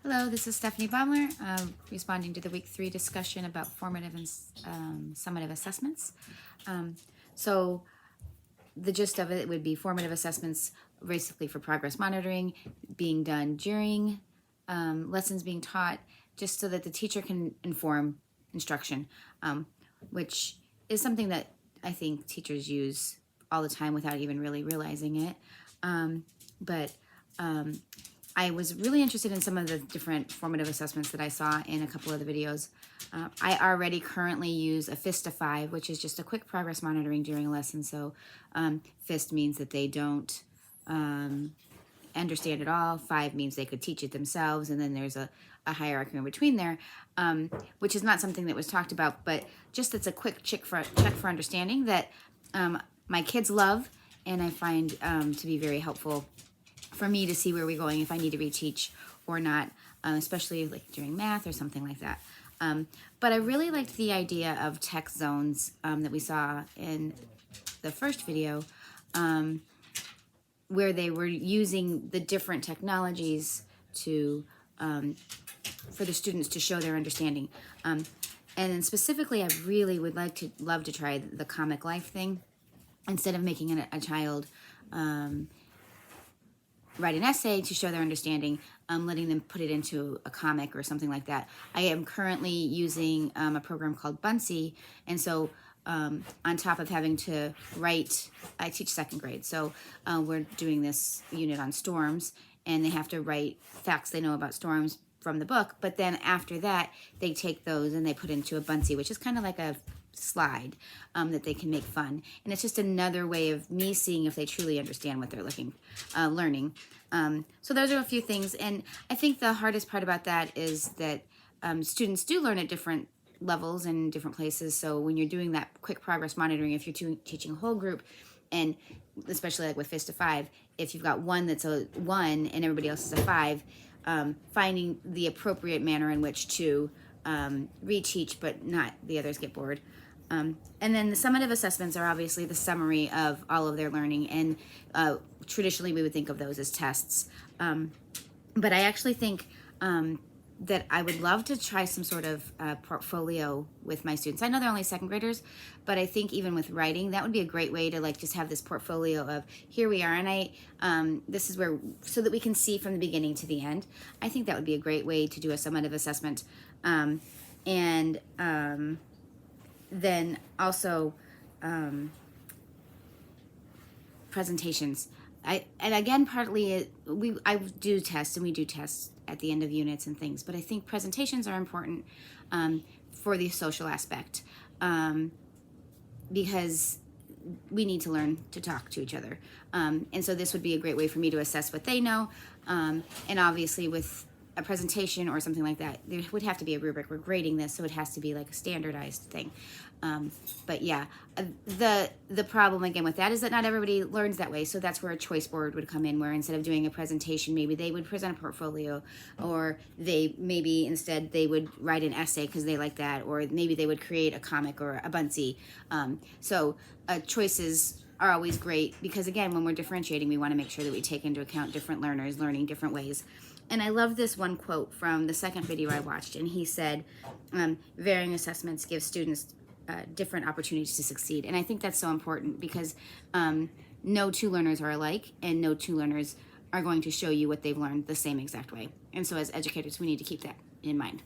Hello, this is Stephanie Baumler, responding to the Week 3 discussion about formative and summative assessments. So the gist of it would be formative assessments basically for progress monitoring, being done during lessons being taught, just so that the teacher can inform instruction, which is something that I think teachers use all the time without even really realizing it. I was really interested in some of the different formative assessments that I saw in a couple of the videos. I already currently use a FIST of 5, which is just a quick progress monitoring during a lesson. So FIST means that they don't understand it all. 5 means they could teach it themselves. And then there's a hierarchy in between there, which is not something that was talked about, but just it's a quick check for understanding that my kids love, and I find to be very helpful for me to see where we're going, if I need to reteach or not, especially like during math or something like that. But I really liked the idea of tech zones that we saw in the first video, where they were using the different technologies to for the students to show their understanding. And then specifically, I really would love to try the comic life thing. Instead of making a child write an essay to show their understanding, letting them put it into a comic or something like that. I am currently using a program called Bunsy, and so on top of having to write, I teach second grade, so we're doing this unit on storms, and they have to write facts they know about storms from the book, but then after that, they take those and they put into a Bunsy, which is kind of like a slide that they can make fun, and it's just another way of me seeing if they truly understand what they're learning. So those are a few things, and I think the hardest part about that is that students do learn at different levels and different places. So when you're doing that quick progress monitoring, if you're teaching a whole group, and especially like with FIST of 5, if you've got one that's a 1 and everybody else is a 5, finding the appropriate manner in which to reteach, but not the others get bored. And then the summative assessments are obviously the summary of all of their learning, and traditionally we would think of those as tests. But I actually think that I would love to try some sort of portfolio with my students. I know they're only second graders, but I think even with writing, that would be a great way to like just have this portfolio of here we are, and this is where, so that we can see from the beginning to the end. I think that would be a great way to do a summative assessment. Then also presentations. And again, partly I do test, and we do tests at the end of units and things, but I think presentations are important for the social aspect, because we need to learn to talk to each other. And so this would be a great way for me to assess what they know. And obviously with a presentation or something like that, there would have to be a rubric. We're grading this, so it has to be like a standardized thing. But yeah, the problem again with that is that not everybody learns that way. So that's where a choice board would come in, where instead of doing a presentation, maybe they would present a portfolio, or maybe instead they would write an essay because they like that, or maybe they would create a comic or a Bunsy. So choices are always great, because again, when we're differentiating, we want to make sure that we take into account different learners learning different ways. And I love this one quote from the second video I watched, and he said, varying assessments give students different opportunities to succeed. And I think that's so important, because no two learners are alike, and no two learners are going to show you what they've learned the same exact way. And so as educators, we need to keep that in mind.